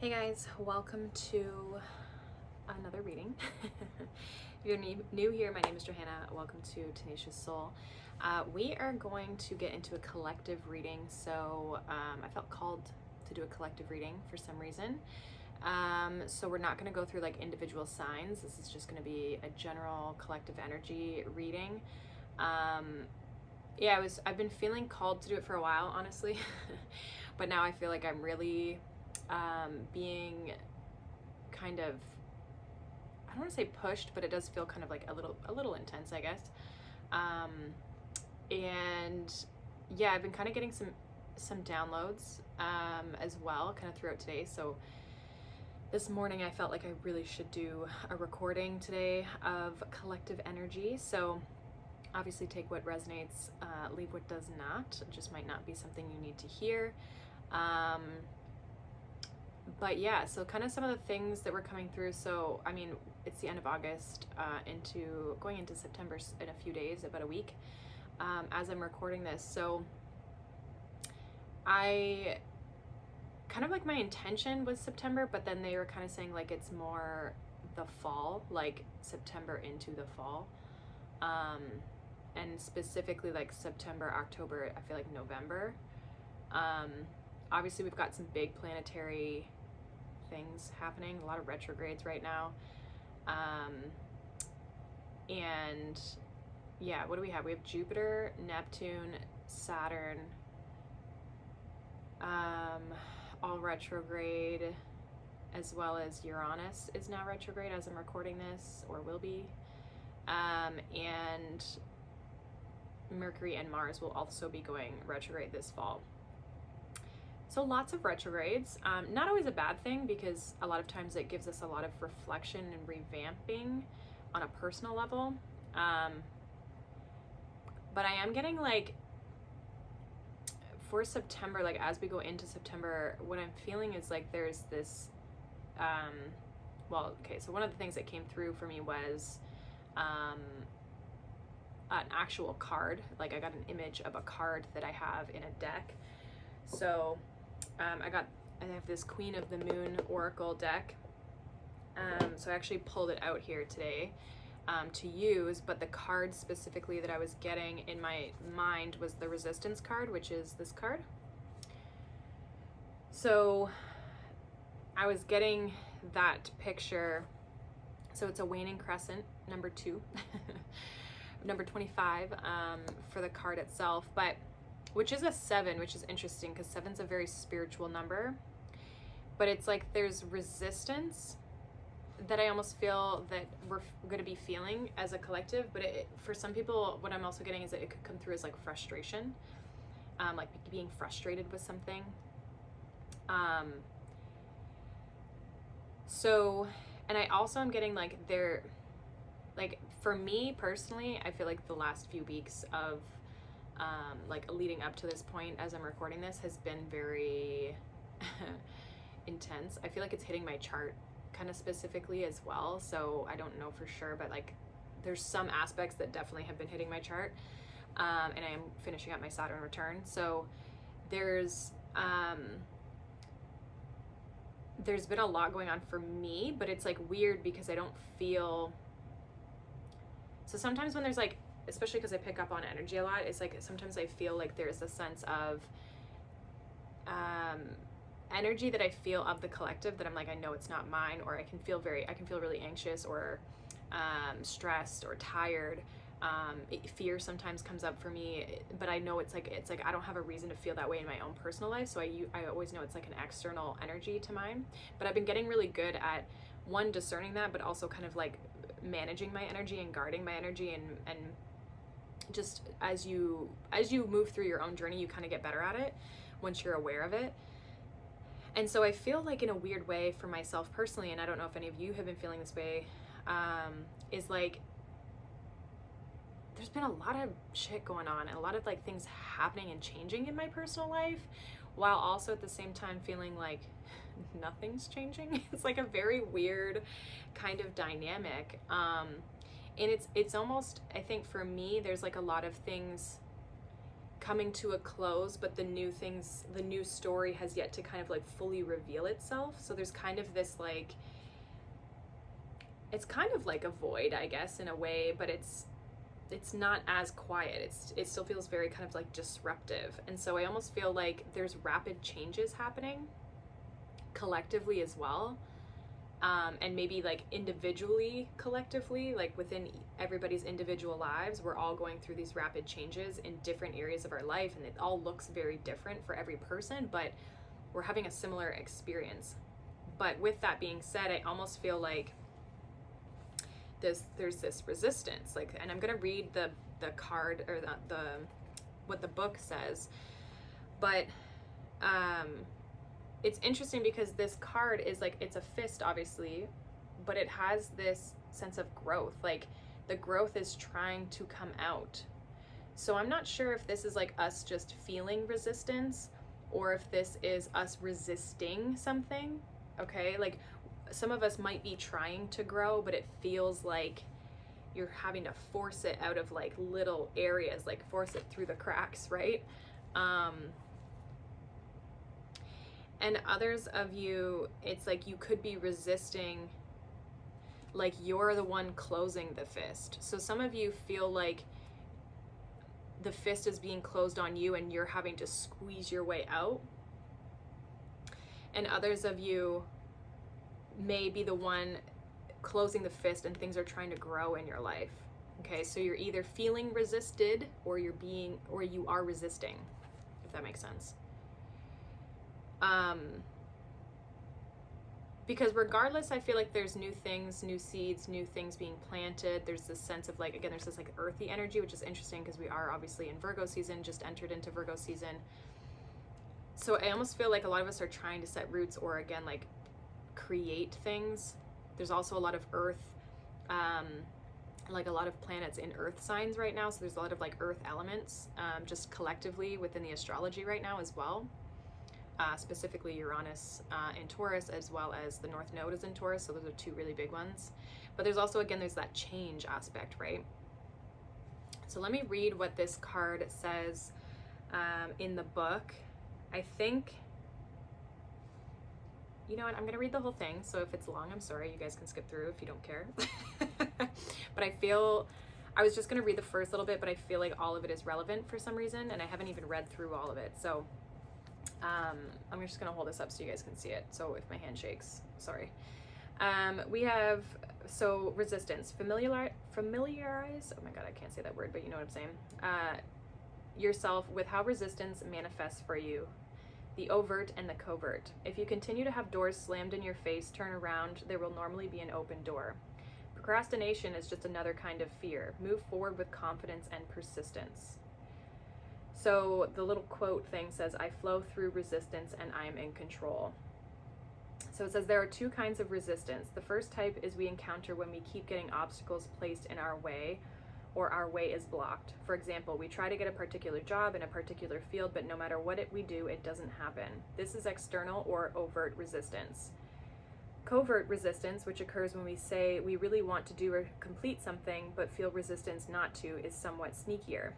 Hey guys, welcome to another reading. If you're new here, my name is Johanna. Welcome to Tenacious Soul. We are going to get into a collective reading, so I felt called to do a collective reading for some reason. So we're not going to go through like individual signs. This is just going to be a general collective energy reading. I've been feeling called to do it for a while, honestly, but now I feel like I'm really being kind of, I don't want to say pushed, but it does feel kind of like a little intense, I guess. And yeah, I've been kind of getting some downloads as well, kind of throughout today. So this morning I felt like I really should do a recording today of collective energy. So obviously take what resonates, leave what does not. It just might not be something you need to hear. But yeah, so kind of some of the things that were coming through. So, I mean, it's the end of August, going into September in a few days, about a week, as I'm recording this. So I kind of like my intention was September, but then they were kind of saying like it's more the fall, like September into the fall. And specifically like September, October, I feel like November. Obviously we've got some big planetary things happening, a lot of retrogrades right now. And yeah, what do we have? We have Jupiter, Neptune, Saturn, all retrograde, as well as Uranus is now retrograde as I'm recording this, or will be. And Mercury and Mars will also be going retrograde this fall. So lots of retrogrades, not always a bad thing, because a lot of times it gives us a lot of reflection and revamping on a personal level. But I am getting like, for September, like as we go into September, what I'm feeling is like there's this, so one of the things that came through for me was an actual card. Like I got an image of a card that I have in a deck. So I have this Queen of the Moon Oracle deck. So I actually pulled it out here today to use, but the card specifically that I was getting in my mind was the Resistance card, which is this card. So I was getting that picture. So it's a waning crescent, number 2, number 25 for the card itself, but which is a 7, which is interesting because 7's a very spiritual number, but it's like there's resistance that I almost feel that we're going to be feeling as a collective, but for some people, what I'm also getting is that it could come through as like frustration, like being frustrated with something. So, and I also am getting like like for me personally, I feel like the last few weeks of like leading up to this point as I'm recording this has been very intense. I feel like it's hitting my chart kind of specifically as well, so I don't know for sure, but like there's some aspects that definitely have been hitting my chart, and I am finishing up my Saturn return, so there's been a lot going on for me, but it's like weird because I don't feel, so sometimes when there's like, especially because I pick up on energy a lot, it's like sometimes I feel like there's a sense of energy that I feel of the collective that I'm like, I know it's not mine, or I can feel really anxious or stressed or tired. Fear sometimes comes up for me, but I know it's like I don't have a reason to feel that way in my own personal life, so I always know it's like an external energy to mine. But I've been getting really good at, one, discerning that, but also kind of like managing my energy and guarding my energy, and just as you move through your own journey, you kind of get better at it once you're aware of it. And so I feel like in a weird way for myself personally, and I don't know if any of you have been feeling this way, is like there's been a lot of shit going on and a lot of like things happening and changing in my personal life, while also at the same time feeling like nothing's changing. It's like a very weird kind of dynamic. And it's almost, I think for me, there's like a lot of things coming to a close, but the new story has yet to kind of like fully reveal itself. So there's kind of this like, it's kind of like a void, I guess, in a way, but it's not as quiet. It still feels very kind of like disruptive. And so I almost feel like there's rapid changes happening collectively as well. And maybe like individually, collectively, like within everybody's individual lives, we're all going through these rapid changes in different areas of our life, and it all looks very different for every person, but we're having a similar experience. But with that being said, I almost feel like there's this resistance, like, and I'm gonna read the card, or the what the book says, but it's interesting because this card is like, it's a fist obviously, but it has this sense of growth, like the growth is trying to come out. So I'm not sure if this is like us just feeling resistance, or if this is us resisting something. Okay, like some of us might be trying to grow, but it feels like you're having to force it out of like little areas, like force it through the cracks, right? And others of you, it's like you could be resisting, like you're the one closing the fist. So some of you feel like the fist is being closed on you and you're having to squeeze your way out. And others of you may be the one closing the fist and things are trying to grow in your life. Okay, so you're either feeling resisted or you are resisting, if that makes sense. Because regardless, I feel like there's new things, new seeds, new things being planted. There's this sense of like, again, there's this like earthy energy, which is interesting because we are obviously in Virgo season, just entered into Virgo season. So I almost feel like a lot of us are trying to set roots, or again, like create things. There's also a lot of earth, like a lot of planets in earth signs right now. So there's a lot of like earth elements, just collectively within the astrology right now as well. Specifically Uranus in Taurus, as well as the North Node is in Taurus. So those are two really big ones. But there's also, again, there's that change aspect, right? So let me read what this card says in the book. I think, you know what, I'm going to read the whole thing. So if it's long, I'm sorry. You guys can skip through if you don't care. But I was just going to read the first little bit, but I feel like all of it is relevant for some reason, and I haven't even read through all of it. So I'm just going to hold this up so you guys can see it. So if my hand shakes, sorry. We have, so resistance, familiarize, oh my God, I can't say that word, but you know what I'm saying. Yourself with how resistance manifests for you, the overt and the covert. If you continue to have doors slammed in your face, turn around, there will normally be an open door. Procrastination is just another kind of fear. Move forward with confidence and persistence. So the little quote thing says, I flow through resistance and I am in control. So it says there are two kinds of resistance. The first type is we encounter when we keep getting obstacles placed in our way, or our way is blocked. For example, we try to get a particular job in a particular field, but no matter what we do, it doesn't happen. This is external or overt resistance. Covert resistance, which occurs when we say we really want to do or complete something, but feel resistance not to, is somewhat sneakier.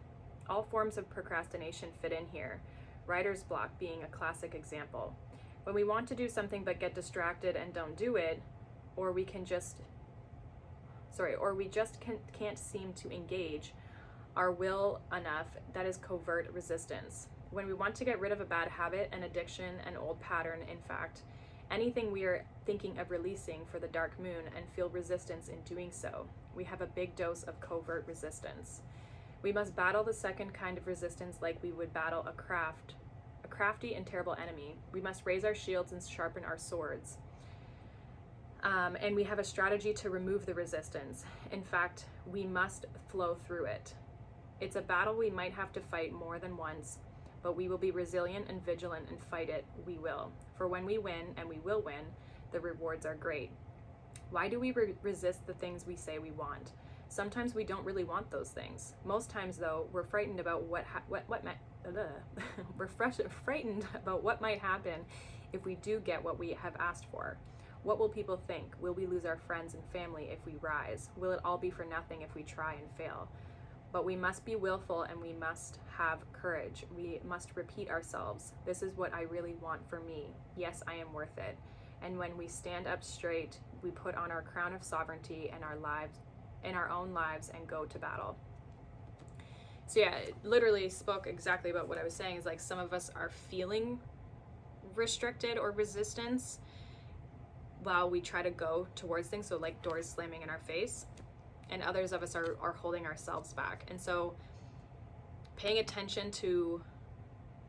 All forms of procrastination fit in here, writer's block being a classic example. When we want to do something but get distracted and don't do it, or we just can't seem to engage our will enough, that is covert resistance. When we want to get rid of a bad habit, an addiction, an old pattern, in fact, anything we are thinking of releasing for the dark moon and feel resistance in doing so, we have a big dose of covert resistance. We must battle the second kind of resistance like we would battle a crafty and terrible enemy. We must raise our shields and sharpen our swords. And we have a strategy to remove the resistance. In fact, we must flow through it. It's a battle we might have to fight more than once, but we will be resilient and vigilant and fight it. We will. For when we win, and we will win, the rewards are great. Why do we resist the things we say we want? Sometimes we don't really want those things. Most times, though, we're frightened about frightened about what might happen if we do get what we have asked for. What will people think? Will we lose our friends and family if we rise? Will it all be for nothing if we try and fail? But we must be willful and we must have courage. We must repeat ourselves. This is what I really want for me. Yes, I am worth it. And when we stand up straight, we put on our crown of sovereignty in our own lives and go to battle. So yeah, it literally spoke exactly about what I was saying, is like some of us are feeling restricted or resistance while we try to go towards things. So like doors slamming in our face. And others of us are holding ourselves back. And so paying attention to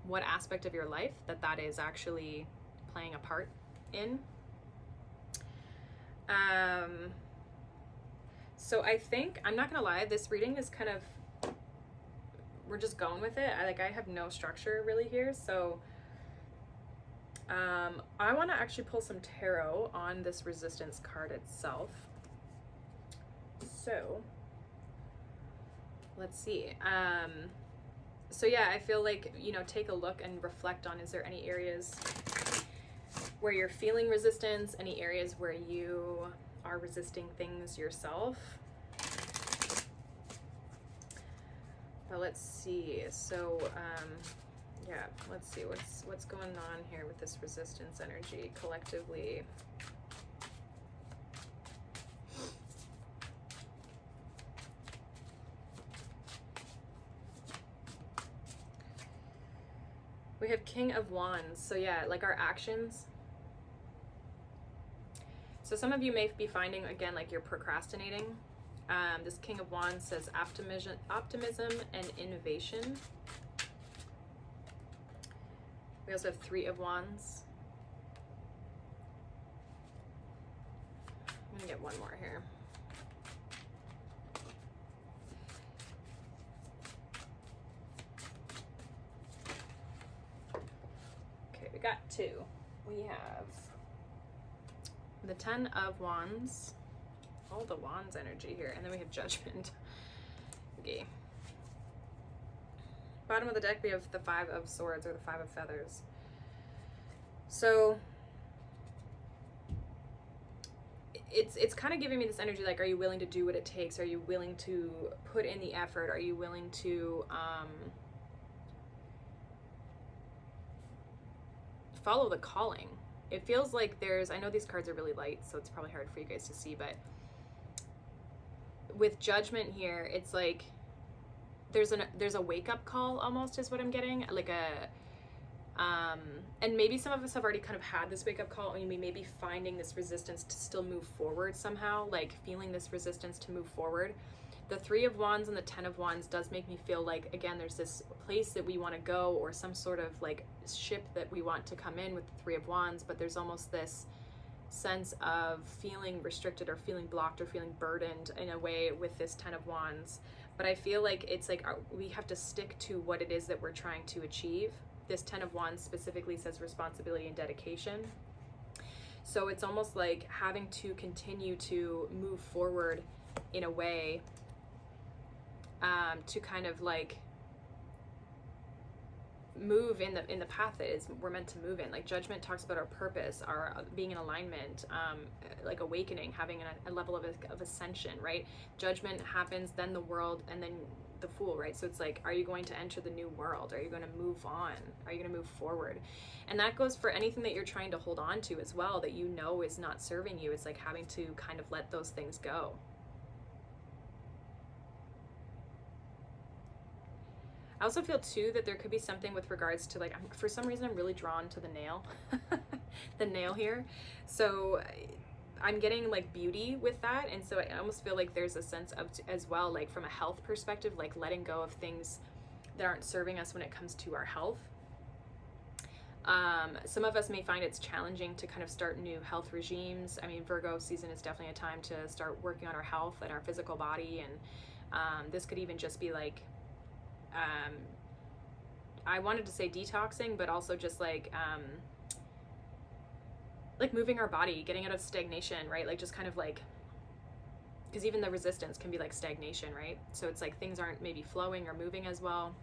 what aspect of your life that is actually playing a part in. So I think, I'm not gonna lie, this reading is kind of, we're just going with it. I have no structure really here. So I want to actually pull some tarot on this resistance card itself. So let's see. So yeah, I feel like, you know, take a look and reflect on, is there any areas where you're feeling resistance, any areas where you are resisting things yourself? But let's see. So yeah, let's see what's going on here with this resistance energy collectively. We have King of Wands. So yeah, like our actions. So some of you may be finding, again, like you're procrastinating. This King of Wands says optimism and innovation. We also have Three of Wands. I'm gonna get one more here. Okay, we got two. We have the Ten of Wands. All the Wands energy here. And then we have Judgment. Okay. Bottom of the deck, we have the Five of Swords, or the Five of Feathers. So it's kind of giving me this energy, like, are you willing to do what it takes? Are you willing to put in the effort? Are you willing to follow the calling? It feels like there's, I know these cards are really light, so it's probably hard for you guys to see, but with Judgment here, it's like there's a wake-up call almost, is what I'm getting, like a and maybe some of us have already kind of had this wake-up call, and we may be finding this resistance to still move forward somehow, like feeling this resistance to move forward. The Three of Wands and the Ten of Wands does make me feel like, again, there's this place that we want to go, or some sort of like ship that we want to come in with the Three of Wands, but there's almost this sense of feeling restricted or feeling blocked or feeling burdened in a way with this Ten of Wands. But I feel like it's like we have to stick to what it is that we're trying to achieve. This Ten of Wands specifically says responsibility and dedication. So it's almost like having to continue to move forward in a way to kind of like move in the path that is we're meant to move in. Like Judgment talks about our purpose, our being in alignment, like awakening, having a level of ascension, right? Judgment happens, then the world, and then the Fool, right? So it's like, are you going to enter the new world? Are you going to move on? Are you going to move forward? And that goes for anything that you're trying to hold on to as well, that you know is not serving you. It's like having to kind of let those things go. I also feel too that there could be something with regards to, like, for some reason I'm really drawn to the nail, the nail here. So I'm getting like beauty with that, and so I almost feel like there's a sense of, as well, like from a health perspective, like letting go of things that aren't serving us when it comes to our health. Some of us may find it's challenging to kind of start new health regimes. I mean, Virgo season is definitely a time to start working on our health and our physical body, and this could even just be like, I wanted to say detoxing, but also just like moving our body, getting out of stagnation, right? Like just kind of like, because even the resistance can be like stagnation, right? So it's like things aren't maybe flowing or moving as well,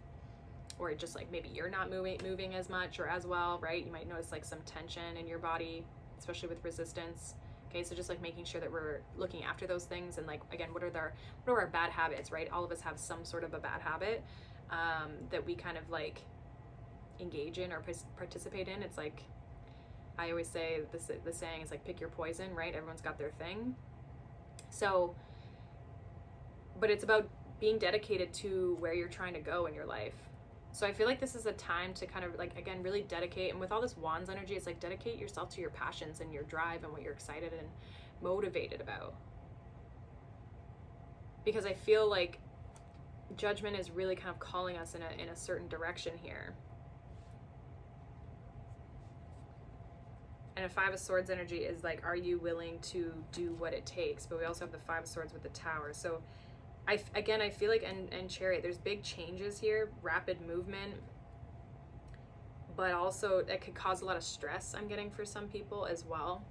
or just like maybe you're not moving as much or as well, right? You might notice like some tension in your body, especially with resistance, Okay, so just like making sure that we're looking after those things, and like, again, what are our bad habits, right? All of us have some sort of a bad habit that we kind of like engage in or participate in. It's like, I always say the saying is like, pick your poison, right? Everyone's got their thing. So, but it's about being dedicated to where you're trying to go in your life. So I feel like this is a time to kind of like, again, really dedicate. And with all this wands energy, it's like, dedicate yourself to your passions and your drive and what you're excited and motivated about. Because I feel like judgment is really kind of calling us in a certain direction here. And a Five of Swords energy is like, are you willing to do what it takes? But we also have the Five of Swords with the Tower. So I feel like, and Chariot, there's big changes here, rapid movement, but also it could cause a lot of stress, I'm getting, for some people as well.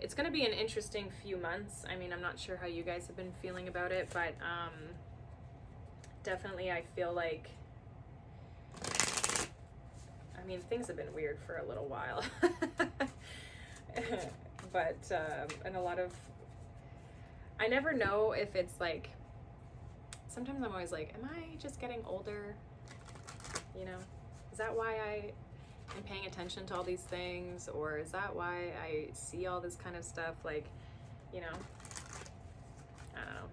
It's going to be an interesting few months. I mean, I'm not sure how you guys have been feeling about it, but definitely I feel like, I mean, things have been weird for a little while. But, and a lot of, I never know if it's like, sometimes I'm always like, am I just getting older? You know, is that why I am paying attention to all these things? Or is that why I see all this kind of stuff? Like, you know, I don't know.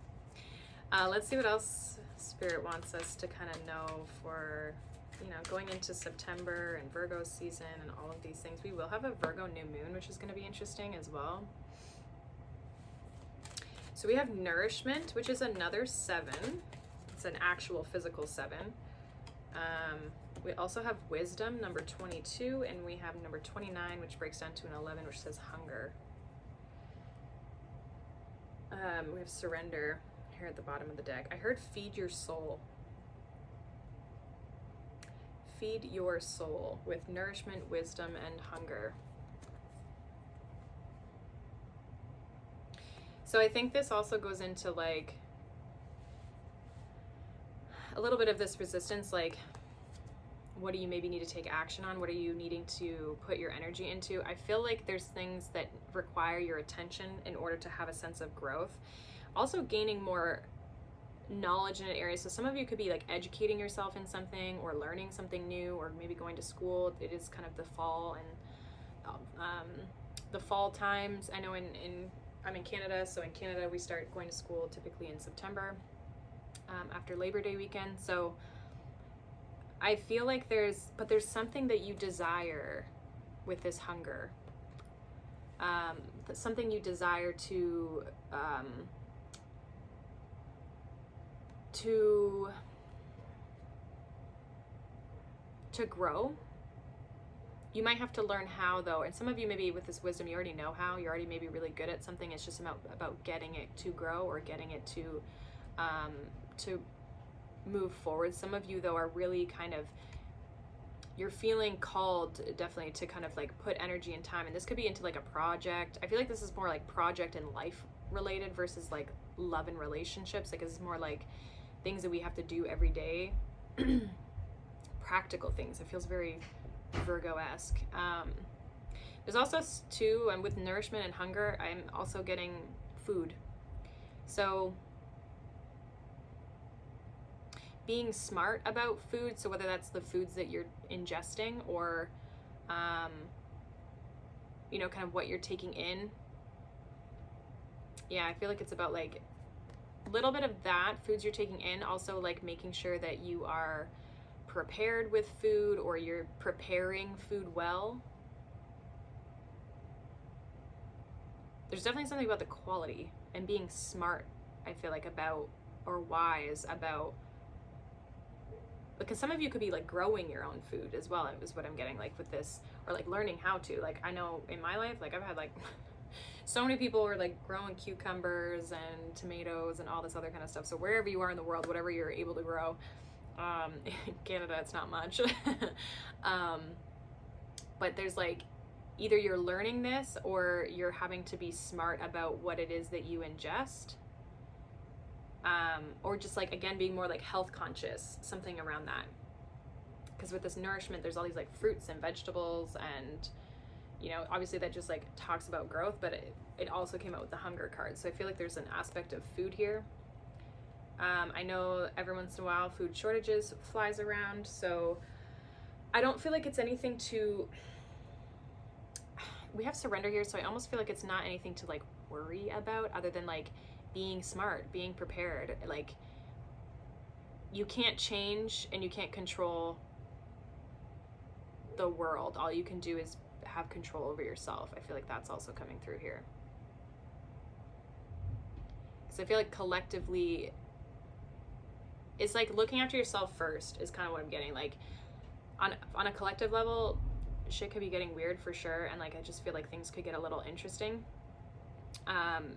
Let's see what else Spirit wants us to kind of know for, you know, going into September and Virgo season and all of these things. We will have a Virgo new moon, which is going to be interesting as well. So we have Nourishment, which is another 7. It's an actual physical 7. We also have Wisdom, number 22, and we have number 29, which breaks down to an 11, which says Hunger. We have Surrender here at the bottom of the deck. I heard Feed Your Soul. Feed your soul with Nourishment, Wisdom, and Hunger. So I think this also goes into like a little bit of this resistance, like, what do you maybe need to take action on? What are you needing to put your energy into? I feel like there's things that require your attention in order to have a sense of growth. Also gaining more knowledge in an area. So some of you could be like educating yourself in something or learning something new, or maybe going to school. It is kind of the fall and the fall times. I know I'm in Canada, so in Canada we start going to school typically in September after Labor Day weekend. So I feel like there's something that you desire with this hunger. Something you desire to grow. You might have to learn how, though, and some of you maybe with this wisdom, you already know how. You're already maybe really good at something. It's just about getting it to grow or getting it to move forward. Some of you, though, are really kind of, you're feeling called definitely to kind of like put energy and time, and this could be into like a project. I feel like this is more like project and life related versus like love and relationships. Like, it's more like things that we have to do every day. Practical things. It feels very Virgo-esque. There's also too, and with Nourishment and Hunger, I'm also getting food. So being smart about food, so whether that's the foods that you're ingesting or you know, kind of what you're taking in. Yeah, I feel like it's about like a little bit of that, foods you're taking in, also like making sure that you are prepared with food, or you're preparing food well. There's definitely something about the quality and being smart, I feel like, about, or wise about, because some of you could be like growing your own food as well, is what I'm getting, like with this, or like learning how to. Like, I know in my life, like I've had like so many people were like growing cucumbers and tomatoes and all this other kind of stuff. So wherever you are in the world, whatever you're able to grow, in Canada it's not much. But there's like, either you're learning this or you're having to be smart about what it is that you ingest, or just like, again, being more like health conscious, something around that. Because with this Nourishment, there's all these like fruits and vegetables and, you know, obviously that just like talks about growth, but it also came out with the hunger card. So I feel like there's an aspect of food here. I know every once in a while food shortages flies around, so I don't feel like it's anything to, we have surrender here, so I almost feel like it's not anything to like worry about, other than like being smart, being prepared. Like, you can't change and you can't control the world. All you can do is have control over yourself. I feel like that's also coming through here. Because I feel like collectively, it's like looking after yourself first is kind of what I'm getting. Like, on a collective level, shit could be getting weird for sure, and like I just feel like things could get a little interesting.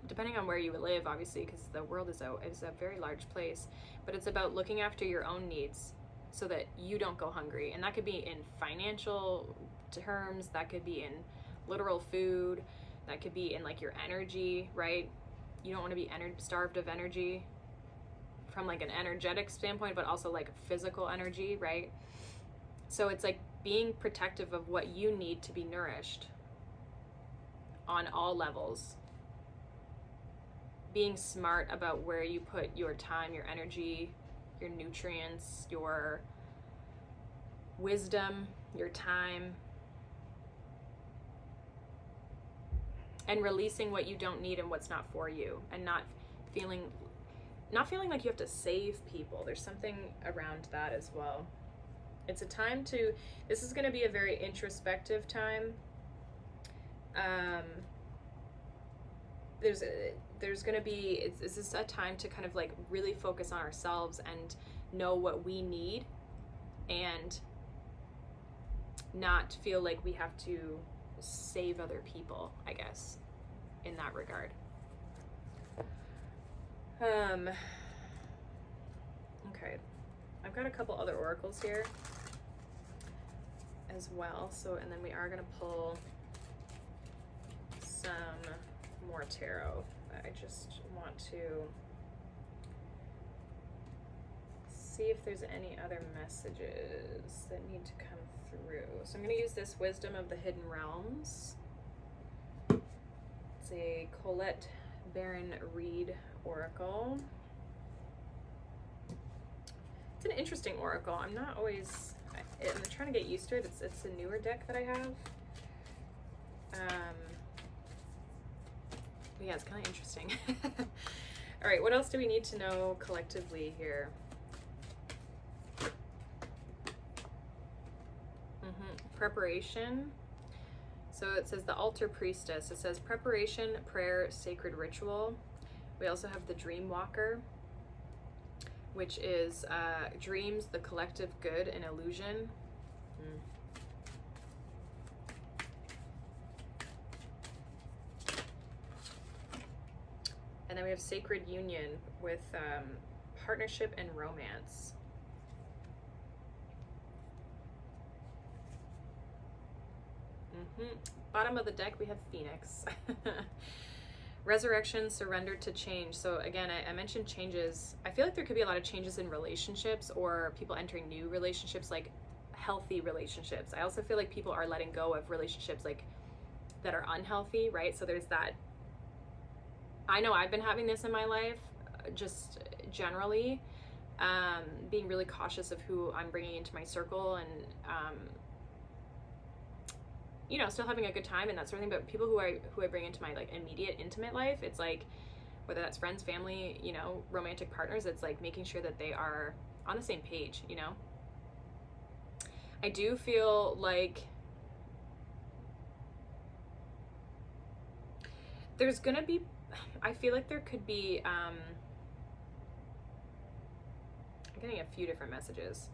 Depending on where you live, obviously, because the world is a very large place, but it's about looking after your own needs so that you don't go hungry. And that could be in financial terms, that could be in literal food, that could be in like your energy, right? You don't want to be starved of energy from like an energetic standpoint, but also like physical energy, right? So it's like being protective of what you need to be nourished on all levels. Being smart about where you put your time, your energy, your nutrients, your wisdom, your time, and releasing what you don't need and what's not for you, and not feeling like you have to save people. There's something around that as well. It's a time to, this is going to be a very introspective time. There's going to be, this is a time to kind of like really focus on ourselves and know what we need, and not feel like we have to save other people, I guess, in that regard. Okay, I've got a couple other oracles here as well, so, and then we are going to pull some more tarot. I just want to see if there's any other messages that need to come through. So I'm going to use this Wisdom of the Hidden Realms. It's a Colette Baron Reed oracle. It's an interesting oracle. I'm not always, I'm trying to get used to it. It's a newer deck that I have. But yeah, it's kind of interesting. All right, what else do we need to know collectively here? Preparation. So it says the Altar Priestess. It says preparation, prayer, sacred ritual. We also have the Dream Walker, which is dreams, the collective good, and illusion. And then we have Sacred Union with partnership and romance. Bottom of the deck, we have Phoenix. Resurrection, surrender to change. So again, I mentioned changes. I feel like there could be a lot of changes in relationships, or people entering new relationships, like healthy relationships. I also feel like people are letting go of relationships like that are unhealthy, right? So there's that. I know I've been having this in my life, just generally, being really cautious of who I'm bringing into my circle, and you know, still having a good time and that sort of thing. But people who I bring into my like immediate intimate life, it's like, whether that's friends, family, you know, romantic partners, it's like making sure that they are on the same page, you know. I do feel like there's gonna be, I feel like there could be, I'm getting a few different messages.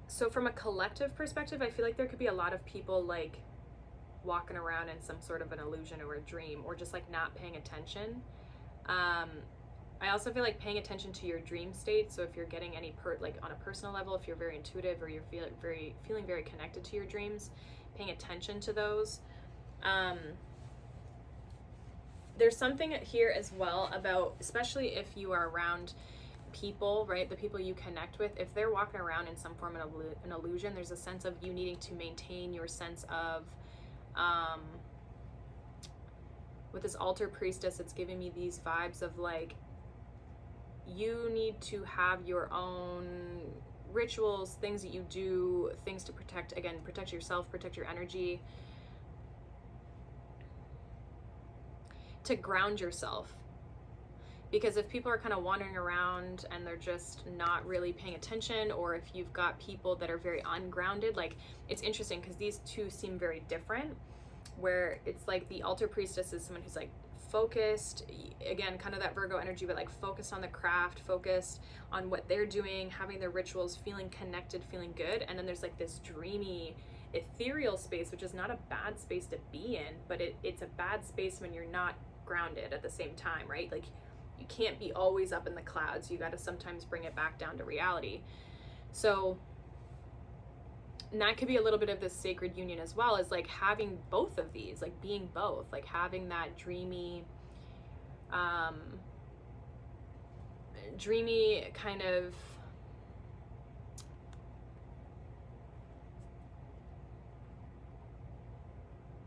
So from a collective perspective, I feel like there could be a lot of people like walking around in some sort of an illusion or a dream, or just like not paying attention. I also feel like paying attention to your dream state. So if you're getting any like on a personal level, if you're very intuitive, or you're feeling very connected to your dreams, paying attention to those. There's something here as well about, especially if you are around people, right, the people you connect with, if they're walking around in some form of an illusion, there's a sense of you needing to maintain your sense of, with this altar priestess, it's giving me these vibes of like, you need to have your own rituals, things that you do, things to protect, again, protect yourself, protect your energy, to ground yourself. Because if people are kind of wandering around and they're just not really paying attention, or if you've got people that are very ungrounded, like, it's interesting because these two seem very different, where it's like the altar priestess is someone who's like focused, again, kind of that Virgo energy, but like focused on the craft, focused on what they're doing, having their rituals, feeling connected, feeling good. And then there's like this dreamy, ethereal space, which is not a bad space to be in, but it's a bad space when you're not grounded at the same time, right? Like, you can't be always up in the clouds. You got to sometimes bring it back down to reality. So, and that could be a little bit of this sacred union as well, as like having both of these, like being both, like having that dreamy kind of,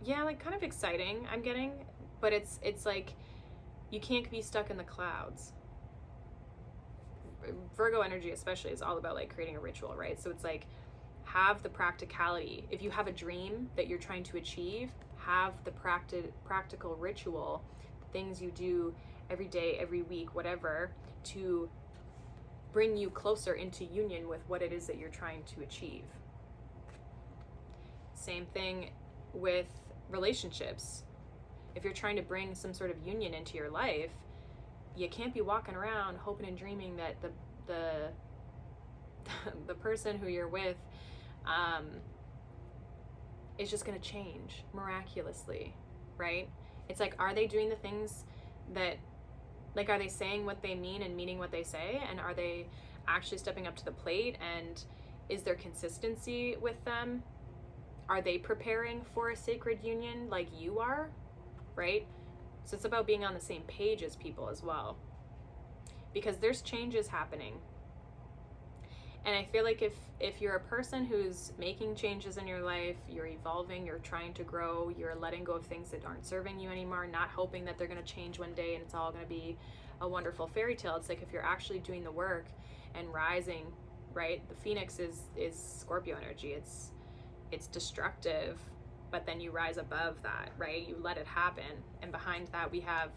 yeah, like kind of exciting, I'm getting, but it's like, you can't be stuck in the clouds. Virgo energy especially is all about like creating a ritual, right? So it's like, have the practicality. If you have a dream that you're trying to achieve, have the practical ritual, things you do every day, every week, whatever, to bring you closer into union with what it is that you're trying to achieve. Same thing with relationships. If you're trying to bring some sort of union into your life, you can't be walking around hoping and dreaming that the person who you're with is just going to change miraculously, right? It's like, are they doing the things that, like, are they saying what they mean and meaning what they say? And are they actually stepping up to the plate? And is there consistency with them? Are they preparing for a sacred union like you are, right? So it's about being on the same page as people as well, because there's changes happening. And I feel like if you're a person who's making changes in your life, you're evolving, you're trying to grow, you're letting go of things that aren't serving you anymore, not hoping that they're going to change one day and it's all going to be a wonderful fairy tale. It's like, if you're actually doing the work and rising, right? The Phoenix is Scorpio energy. It's destructive, but then you rise above that, right? You let it happen. And behind that we have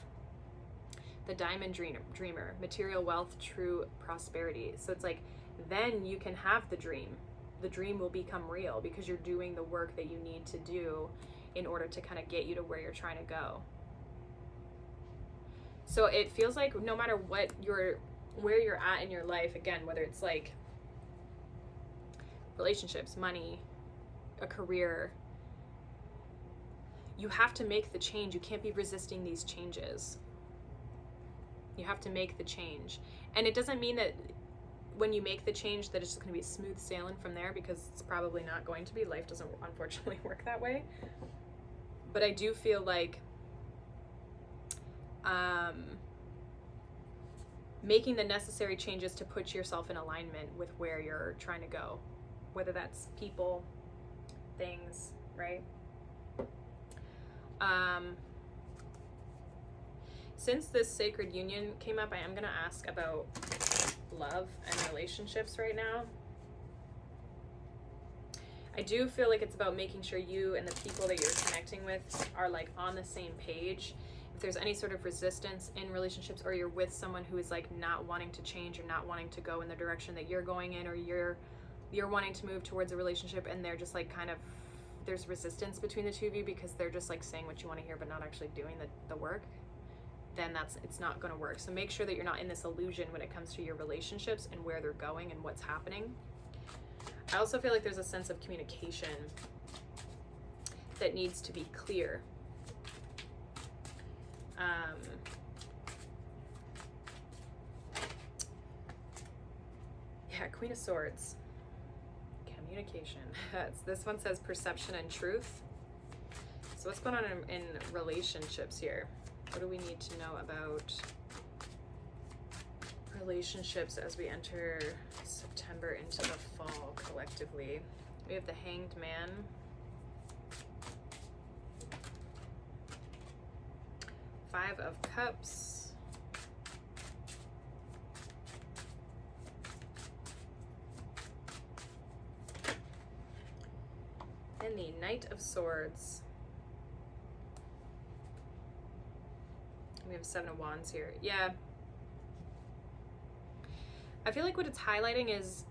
the Diamond Dreamer, material wealth, true prosperity. So it's like, then you can have the dream. The dream will become real because you're doing the work that you need to do in order to kind of get you to where you're trying to go. So it feels like no matter what where you're at in your life, again, whether it's like relationships, money, a career, you have to make the change. You can't be resisting these changes. You have to make the change. And it doesn't mean that when you make the change that it's just going to be smooth sailing from there, because it's probably not going to be. Life doesn't unfortunately work that way. But I do feel like making the necessary changes to put yourself in alignment with where you're trying to go, whether that's people, things, right? Since this sacred union came up, I am going to ask about love and relationships right now. I do feel like it's about making sure you and the people that you're connecting with are like on the same page. If there's any sort of resistance in relationships, or you're with someone who is like not wanting to change or not wanting to go in the direction that you're going in, or you're wanting to move towards a relationship and they're just like kind of, there's resistance between the two of you because they're just like saying what you want to hear but not actually doing the work, then it's not going to work. So make sure that you're not in this illusion when it comes to your relationships and where they're going and what's happening. I also feel like there's a sense of communication that needs to be clear. Yeah, Queen of Swords. Communication. This one says perception and truth. So what's going on in relationships here? What do we need to know about relationships as we enter September into the fall collectively. We have the Hanged Man. Five of Cups. And the Knight of Swords. We have Seven of Wands here. Yeah. I feel like what it's highlighting is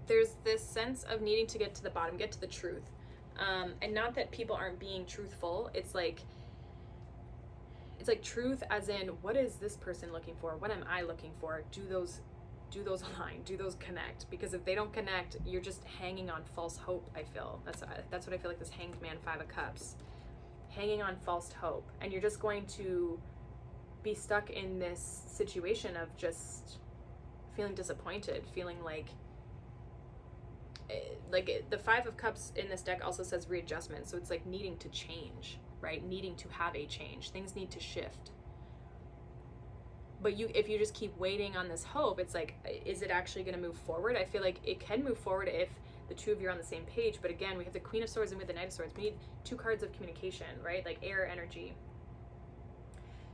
there's this sense of needing to get to the bottom, get to the truth. And not that people aren't being truthful. It's like truth as in, what is this person looking for? What am I looking for? Do those align? Do those connect? Because if they don't connect, you're just hanging on false hope, I feel. That's what I feel like this Hanged Man, Five of Cups. Hanging on false hope. And you're just going to be stuck in this situation of just feeling disappointed, feeling like the Five of Cups in this deck also says readjustment. So it's like needing to change, right? Needing to have a change. Things need to shift. But if you just keep waiting on this hope, it's like, is it actually going to move forward? I feel like it can move forward if the two of you are on the same page. But again, we have the Queen of Swords and we have the Knight of Swords. We need two cards of communication, right? Like air energy.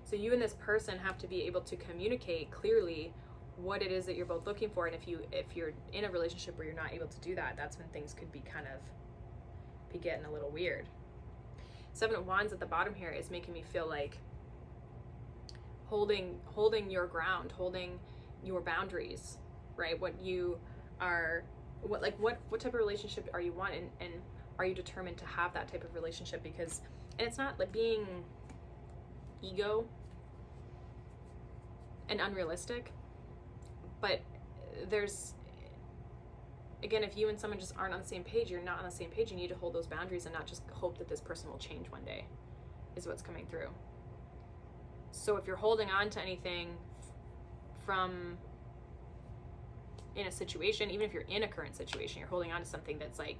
So you and this person have to be able to communicate clearly what it is that you're both looking for. And if you're in a relationship where you're not able to do that, that's when things could be getting a little weird. Seven of Wands at the bottom here is making me feel like holding your ground, holding your boundaries, right? What type of relationship are you wanting, and are you determined to have that type of relationship? Because, and it's not like being ego and unrealistic, but there's, again, if you and someone just aren't on the same page, you're not on the same page, you need to hold those boundaries and not just hope that this person will change one day, is what's coming through. So if you're holding on to anything from in a situation, even if you're in a current situation, you're holding on to something that's like,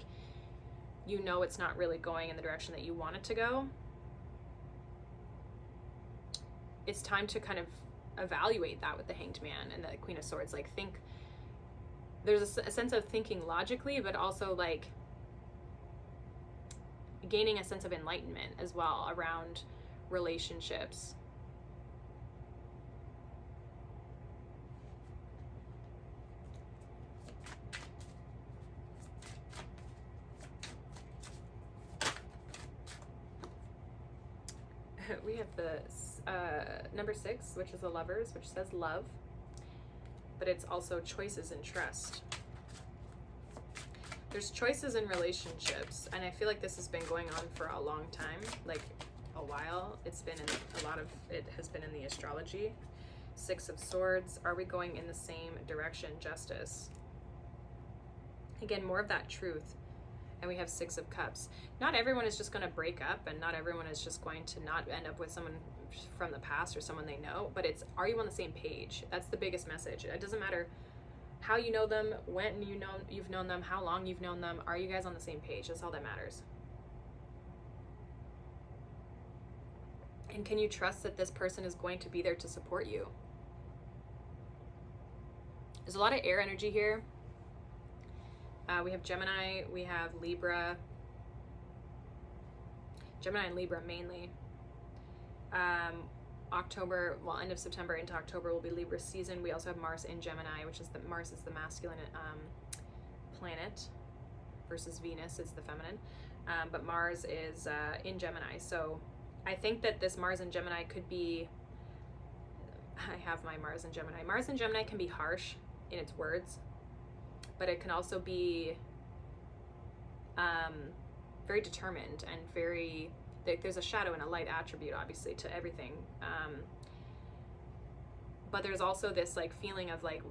you know, it's not really going in the direction that you want it to go, it's time to kind of evaluate that with the Hanged Man and the Queen of Swords. Like, there's a sense of thinking logically, but also like gaining a sense of enlightenment as well around relationships. We have the number 6, which is the Lovers, which says love, but it's also choices and trust. There's choices in relationships, and I feel like this has been going on for a long time, like a while. It's been in a lot of it has been in the astrology. Six of Swords. Are we going in the same direction? Justice. Again, more of that truth. And we have Six of Cups. Not everyone is just going to break up, and not everyone is just going to not end up with someone from the past or someone they know, but it's, are you on the same page? That's the biggest message. It doesn't matter how you know them, when you've known them, how long you've known them. Are you guys on the same page? That's all that matters. And can you trust that this person is going to be there to support you? There's a lot of air energy here. We have Gemini, we have Libra. Gemini and Libra mainly. October, well, end of September into October will be Libra season. We also have Mars in Gemini, which is Mars is the masculine planet versus Venus is the feminine. But Mars is in Gemini. So I think that this Mars in Gemini could be, I have my Mars in Gemini. Mars in Gemini can be harsh in its words, but it can also be very determined and very, there's a shadow and a light attribute obviously to everything, but there's also this like feeling of like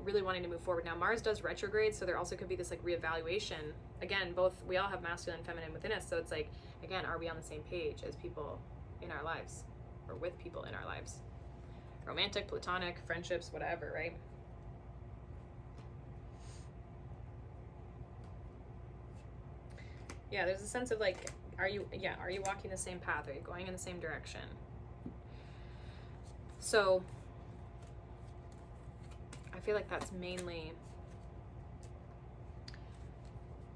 really wanting to move forward. Now Mars does retrograde, so there also could be this like reevaluation. Again, we all have masculine and feminine within us, so it's like, again, are we on the same page as people in our lives, or with people in our lives? Romantic, platonic, friendships, whatever, right? Yeah, there's a sense of like, are you walking the same path? Are you going in the same direction? So I feel like that's mainly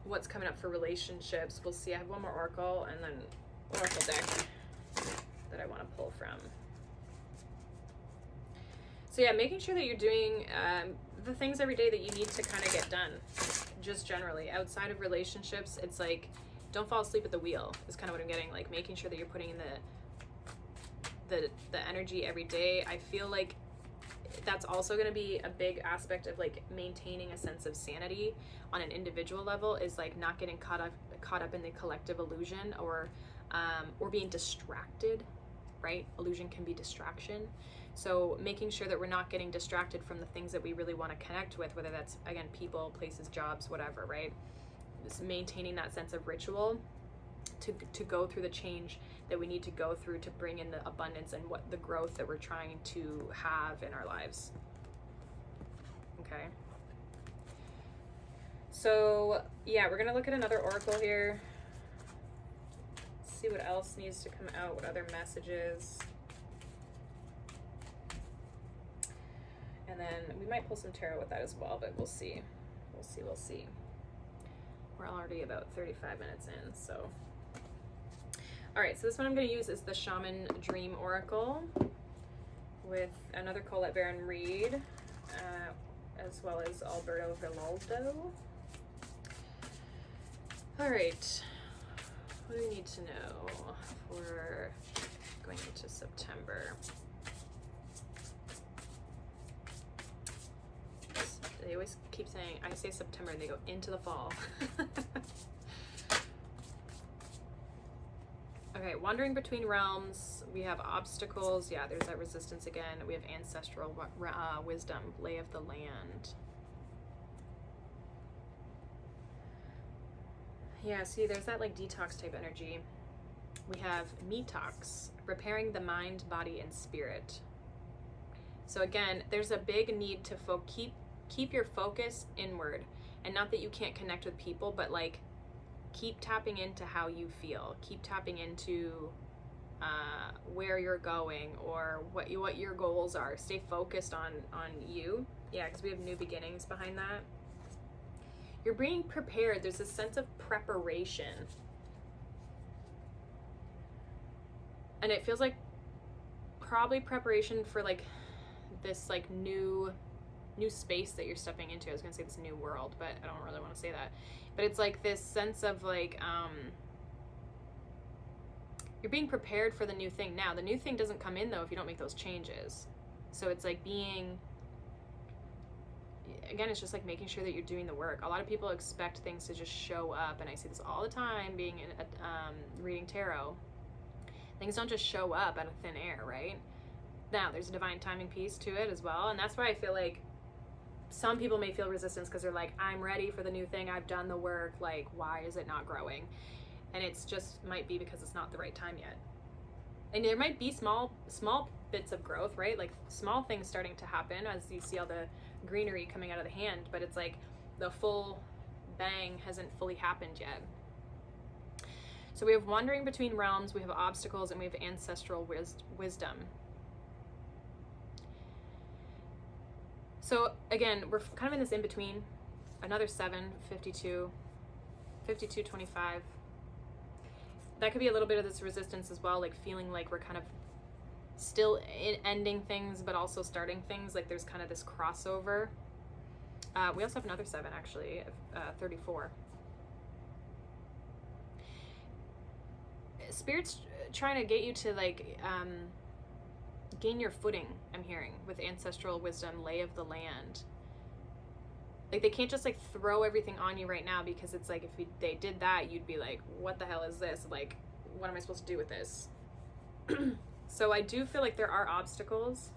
what's coming up for relationships. We'll see. I have one more oracle and then oracle deck that I want to pull from. So yeah, making sure that you're doing the things every day that you need to kind of get done. Just generally, outside of relationships, it's like, don't fall asleep at the wheel is kind of what I'm getting. Like making sure that you're putting in the energy every day. I feel like that's also going to be a big aspect of like maintaining a sense of sanity on an individual level, is like not getting caught up in the collective illusion, or being distracted, right? Illusion can be distraction. So making sure that we're not getting distracted from the things that we really want to connect with, whether that's, again, people, places, jobs, whatever, right? Just maintaining that sense of ritual to go through the change that we need to go through to bring in the abundance and what the growth that we're trying to have in our lives. Okay. So yeah, we're gonna look at another oracle here. See what else needs to come out, what other messages. And then we might pull some tarot with that as well, but we'll see. We'll see. We're already about 35 minutes in, so. All right, so this one I'm going to use is the Shaman Dream Oracle with another Colette Baron Reed, as well as Alberto Villaldo. All right, what do we need to know for going into September? They always keep saying, I say September, and they go into the fall. Okay, wandering between realms. We have obstacles. Yeah, there's that resistance again. We have ancestral wisdom, lay of the land. Yeah, see, there's that like detox type energy. We have detox, repairing the mind, body, and spirit. So again, there's a big need to keep your focus inward, and not that you can't connect with people, but like keep tapping into how you feel. Keep tapping into where you're going, or what your goals are. Stay focused on you. Yeah, because we have new beginnings behind that. You're being prepared. There's a sense of preparation, and it feels like probably preparation for like this like new space that you're stepping into. I was gonna say this new world, but I don't really want to say that. But it's like this sense of like you're being prepared for the new thing. Now the new thing doesn't come in though if you don't make those changes. So it's like being, again, it's just like making sure that you're doing the work. A lot of people expect things to just show up, and I see this all the time being in reading tarot. Things don't just show up out of thin air, right? Now there's a divine timing piece to it as well, and that's why I feel like some people may feel resistance, because they're like, I'm ready for the new thing, I've done the work, like why is it not growing? And it's just might be because it's not the right time yet. And there might be small bits of growth, right? Like small things starting to happen as you see all the greenery coming out of the hand, but it's like the full bang hasn't fully happened yet. So we have wandering between realms, we have obstacles, and we have ancestral wisdom. So again, we're kind of in this in-between. Another 7, 52, 52, 25. That could be a little bit of this resistance as well, like feeling like we're kind of still ending things, but also starting things. Like there's kind of this crossover. We also have another 7, actually, 34. Spirit's trying to get you to like gain your footing, I'm hearing, with ancestral wisdom, lay of the land. Like they can't just like throw everything on you right now, because it's like if they did that, you'd be like, what the hell is this? Like, what am I supposed to do with this? So I do feel like there are obstacles,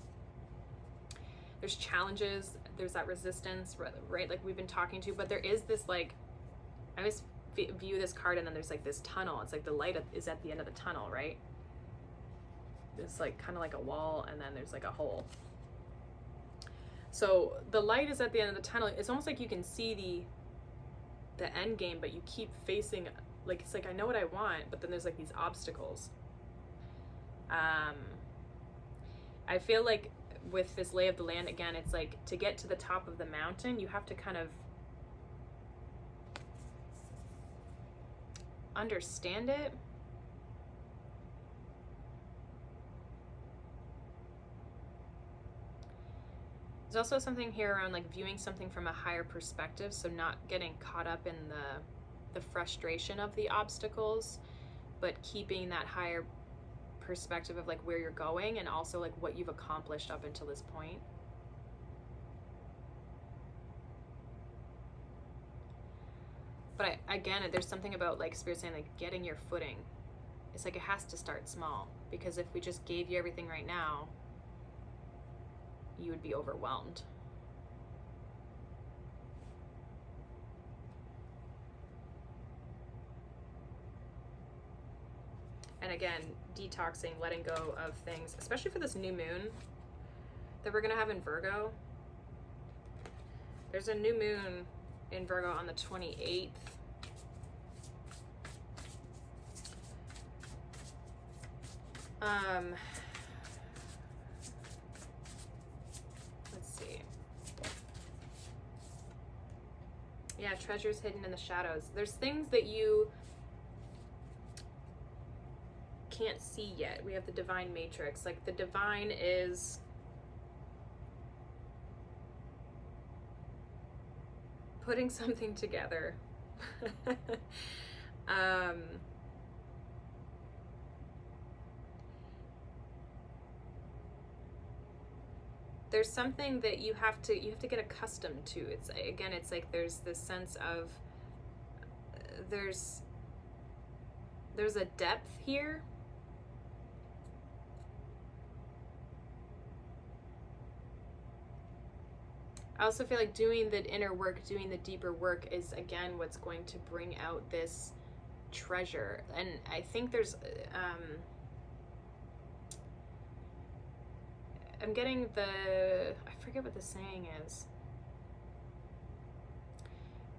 there's challenges, there's that resistance, right? Like we've been talking to, but there is this like, I always view this card, and then there's like this tunnel. It's like the light is at the end of the tunnel, right? It's like kind of like a wall, and then there's like a hole. So the light is at the end of the tunnel. It's almost like you can see the end game, but you keep facing, like, it's like, I know what I want, but then there's like these obstacles. I feel like with this lay of the land, again, it's like to get to the top of the mountain, you have to kind of understand it. There's also something here around like viewing something from a higher perspective, so not getting caught up in the frustration of the obstacles, but keeping that higher perspective of like where you're going and also like what you've accomplished up until this point. But again, there's something about like Spirit saying like getting your footing. It's like it has to start small, because if we just gave you everything right now, you would be overwhelmed. And again, detoxing, letting go of things, especially for this new moon that we're gonna have in Virgo. There's a new moon in Virgo on the 28th. Let's see. Yeah, treasures hidden in the shadows. There's things that you can't see yet. We have the divine matrix. Like the divine is putting something together. There's something that you have to get accustomed to. It's again, it's like there's this sense of there's a depth here. I also feel like doing the inner work, doing the deeper work is again what's going to bring out this treasure. And I think there's I'm getting I forget what the saying is,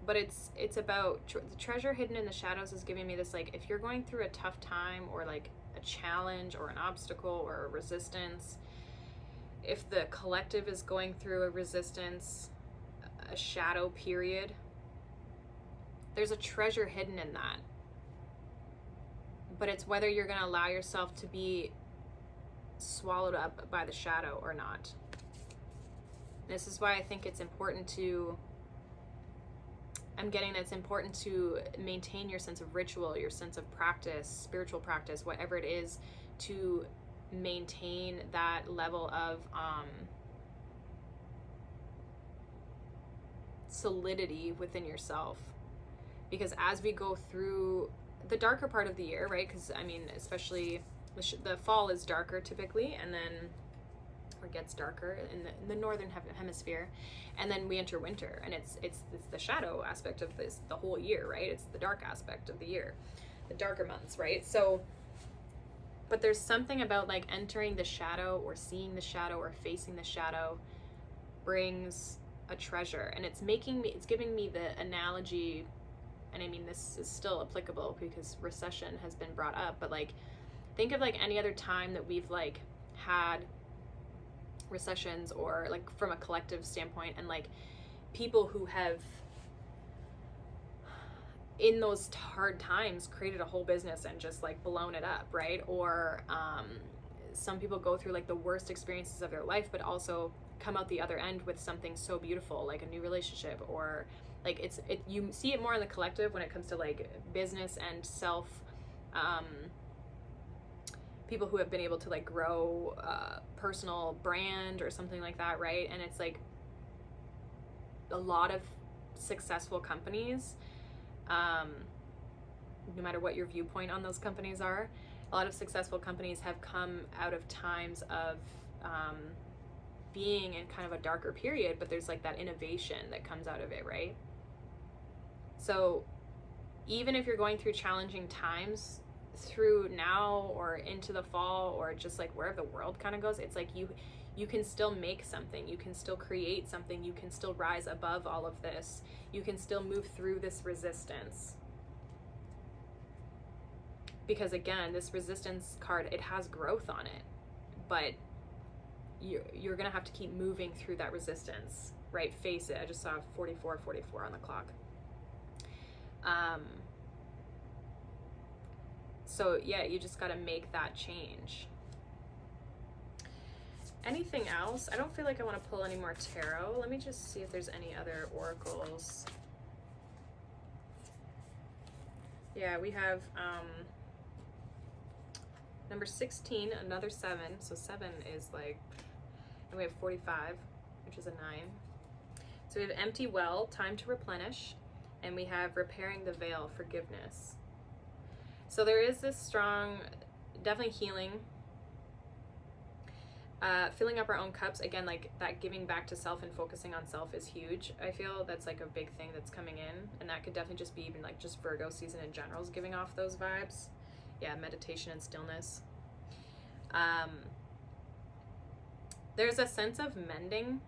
but it's about the treasure hidden in the shadows is giving me this, like, if you're going through a tough time or like a challenge or an obstacle or a resistance, if the collective is going through a resistance, a shadow period, there's a treasure hidden in that. But it's whether you're going to allow yourself to be swallowed up by the shadow or not. This is why I think it's important to, I'm getting that it's important to maintain your sense of ritual, your sense of practice, spiritual practice, whatever it is, to maintain that level of solidity within yourself. Because as we go through the darker part of the year, right, because I mean, especially the fall is darker typically, and then or gets darker in the northern hemisphere, and then we enter winter, and it's the shadow aspect of this the whole year, right? It's the dark aspect of the year, the darker months, right? So but there's something about like entering the shadow or seeing the shadow or facing the shadow brings a treasure. And it's giving me the analogy, and I mean this is still applicable because recession has been brought up, but like think of like any other time that we've like had recessions, or like from a collective standpoint, and like people who have in those hard times created a whole business and just like blown it up, right? Or some people go through like the worst experiences of their life but also come out the other end with something so beautiful, like a new relationship, or like you see it more in the collective when it comes to like business and self, people who have been able to like grow personal brand or something like that, right? And it's like a lot of successful companies, no matter what your viewpoint on those companies are, a lot of successful companies have come out of times of being in kind of a darker period, but there's like that innovation that comes out of it, right? So even if you're going through challenging times through now or into the fall, or just like wherever the world kind of goes, it's like you can still make something, you can still create something, you can still rise above all of this, you can still move through this resistance. Because again, this resistance card, it has growth on it, but you're gonna have to keep moving through that resistance, right? Face it. I just saw 44 on the clock. So yeah, you just got to make that change. Anything else? I don't feel like I want to pull any more tarot. Let me just see if there's any other oracles. Yeah, we have number 16, another 7. So 7 is like, and we have 45, which is a 9. So we have empty well, time to replenish, and we have repairing the veil, forgiveness. So there is this strong, definitely healing, filling up our own cups. Again, like that giving back to self and focusing on self is huge. I feel that's like a big thing that's coming in, and that could definitely just be even like just Virgo season in general is giving off those vibes. Yeah, meditation and stillness. There's a sense of mending.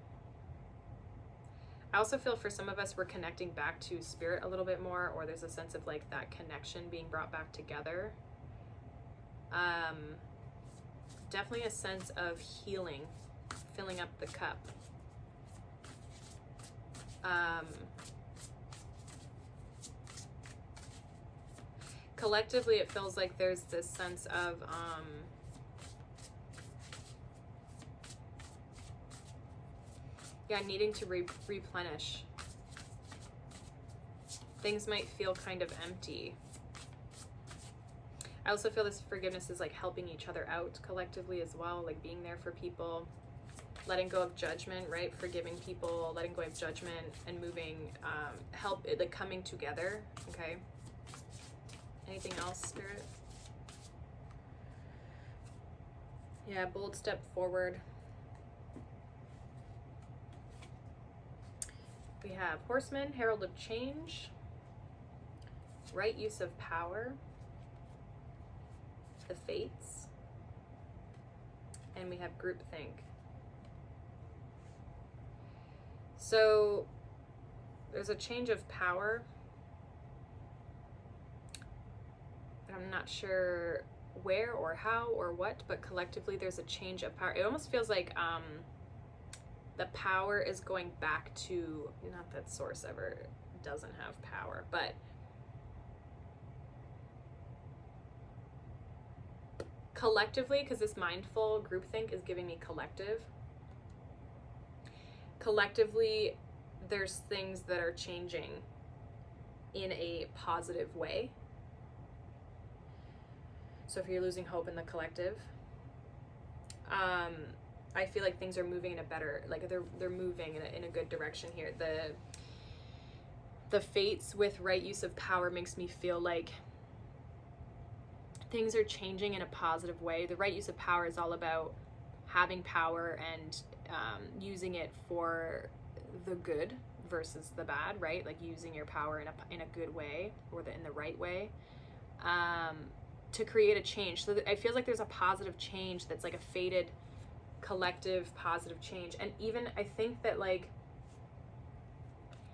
I also feel for some of us, we're connecting back to spirit a little bit more, or there's a sense of like that connection being brought back together. Definitely a sense of healing, filling up the cup. Collectively, it feels like there's this sense of needing to replenish. Things might feel kind of empty. I also feel this forgiveness is like helping each other out collectively as well, like being there for people, letting go of judgment, right? Forgiving people, letting go of judgment, and moving, help, like coming together, okay? Anything else, Spirit? Yeah, bold step forward. We have Horseman, Herald of Change, right use of power, the Fates, and we have Groupthink. So there's a change of power. I'm not sure where or how or what, but collectively there's a change of power. It almost feels like the power is going back to, not that Source ever doesn't have power, but collectively, because this mindful groupthink is giving me collective. Collectively, there's things that are changing in a positive way. So if you're losing hope in the collective, I feel like things are moving in a better, like they're moving in a good direction here. The Fates with right use of power makes me feel like things are changing in a positive way. The right use of power is all about having power and using it for the good versus the bad, right? Like using your power in a good way, or in the right way, to create a change. So I feel like there's a positive change that's like a fated collective positive change. And even I think that like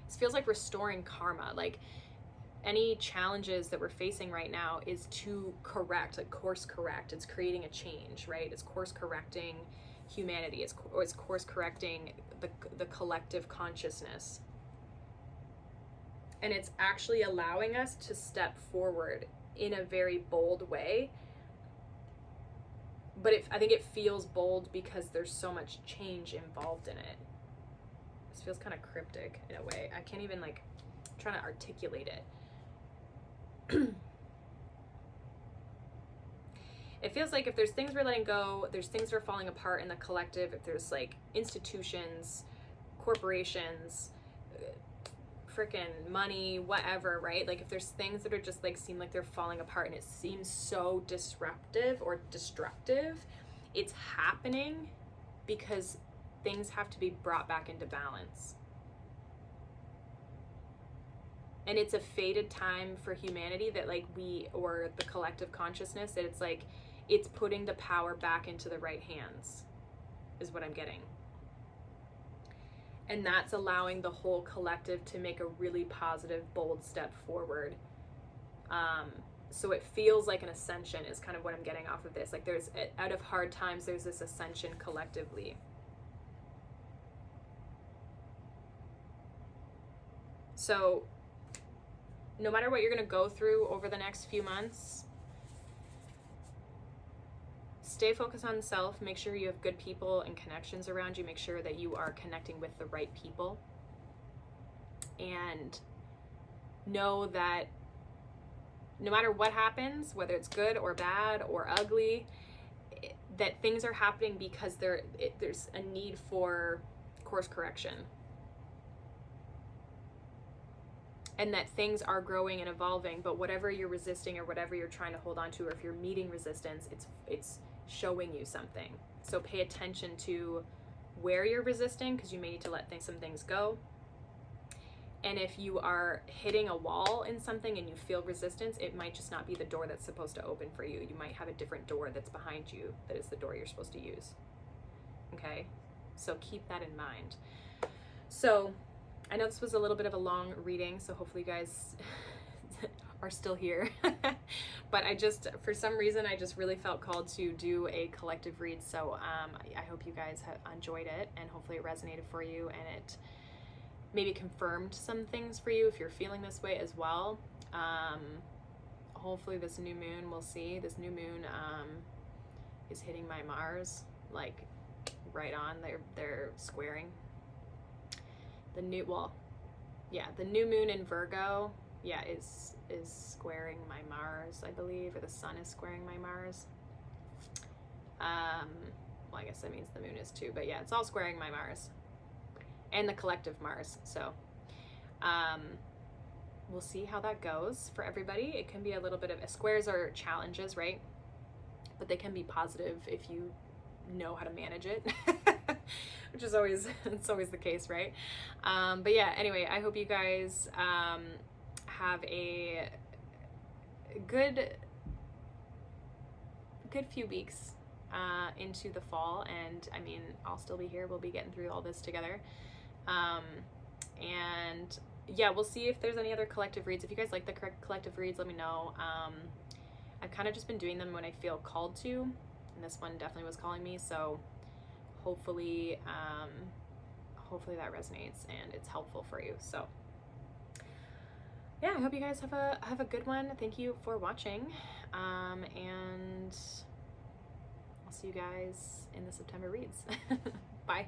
this feels like restoring karma. Like any challenges that we're facing right now is to correct, like course correct. It's creating a change, right? It's course correcting humanity. It's course correcting the collective consciousness. And it's actually allowing us to step forward in a very bold way. But I think it feels bold because there's so much change involved in it. This feels kind of cryptic in a way. I can't even like try to articulate it. It feels like if there's things we're letting go, there's things that are falling apart in the collective, if there's like institutions, corporations, freaking money, whatever, right? Like if there's things that are just like seem like they're falling apart and it seems so disruptive or destructive, it's happening because things have to be brought back into balance. And it's a fated time for humanity that like or the collective consciousness, that it's like it's putting the power back into the right hands is what I'm getting. And that's allowing the whole collective to make a really positive, bold step forward. So it feels like an ascension is kind of what I'm getting off of this. Like there's, out of hard times, there's this ascension collectively. So no matter what you're going to go through over the next few months, stay focused on self. Make sure you have good people and connections around you. Make sure that you are connecting with the right people. And know that no matter what happens, whether it's good or bad or ugly, that things are happening because there's a need for course correction. And that things are growing and evolving, but whatever you're resisting or whatever you're trying to hold on to, or if you're meeting resistance, it's showing you something. So pay attention to where you're resisting, because you may need to let some things go. And if you are hitting a wall in something and you feel resistance, it might just not be the door that's supposed to open for you. You might have a different door that's behind you that is the door you're supposed to use. Okay? So keep that in mind. So I know this was a little bit of a long reading, so hopefully you guys are still here. But for some reason, I just really felt called to do a collective read. So I hope you guys have enjoyed it, and hopefully it resonated for you, and it maybe confirmed some things for you if you're feeling this way as well. Hopefully this new moon, we'll see. This new moon is hitting my Mars, like right on. They're squaring. The new moon in Virgo, is squaring my Mars, I believe, or the sun is squaring my Mars. Well, I guess that means the moon is too, but yeah, it's all squaring my Mars and the collective Mars. So we'll see how that goes for everybody. It can be a little bit of squares are challenges, right? But they can be positive if you know how to manage it. Which is always, it's always the case, right? But yeah, anyway, I hope you guys have a good few weeks into the fall. And I mean, I'll still be here. We'll be getting through all this together. And yeah, we'll see if there's any other collective reads. If you guys like the collective reads, let me know. I've kind of just been doing them when I feel called to, and this one definitely was calling me. So hopefully that resonates and it's helpful for you. So yeah, I hope you guys have a good one. Thank you for watching, and I'll see you guys in the September reads. Bye.